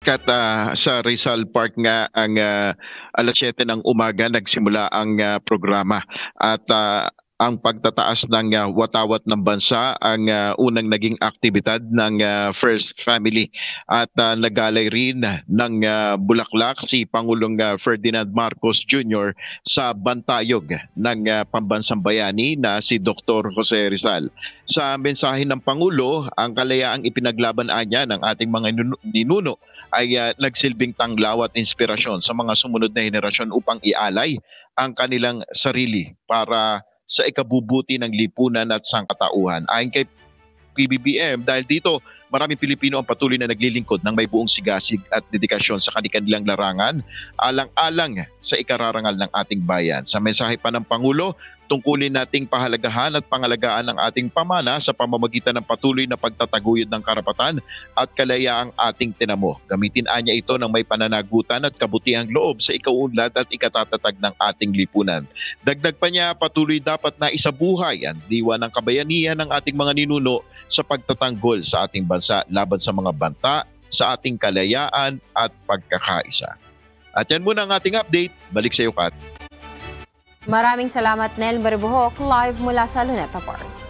Sa Rizal Park nga ang 7:00 ng umaga nagsimula ang programa at ang pagtataas ng watawat ng bansa ang unang naging aktibidad ng First Family at nagalay rin ng bulaklak si Pangulong Ferdinand Marcos Jr. sa bantayog ng pambansang bayani na si Dr. Jose Rizal. Sa mensahe ng Pangulo, ang kalayaang ipinaglaban niya ng ating mga ninuno ay nagsilbing tanglaw at inspirasyon sa mga sumunod na henerasyon upang ialay ang kanilang sarili para sa ikabubuti ng lipunan at sangkatauhan. Ayon kay PBBM, dahil dito maraming Pilipino ang patuloy na naglilingkod ng may buong sigasig at dedikasyon sa kanilang larangan, alang-alang sa ikararangal ng ating bayan. Sa mensahe pa ng Pangulo, tungkulin nating pahalagahan at pangalagaan ng ating pamana sa pamamagitan ng patuloy na pagtataguyod ng karapatan at kalayaang ating tinamo. Gamitin anya ito ng may pananagutan at kabutihang loob sa ikauunlad at ikatatatag ng ating lipunan. Dagdag pa niya, patuloy dapat na isabuhay ang diwa ng kabayanihan ng ating mga ninuno sa pagtatanggol sa ating bansa laban sa mga banta, sa ating kalayaan at pagkakaisa. At yan muna ang ating update. Balik sa iyo, Kat. Maraming salamat, Nel Maribuhok, live mula sa Luneta Park.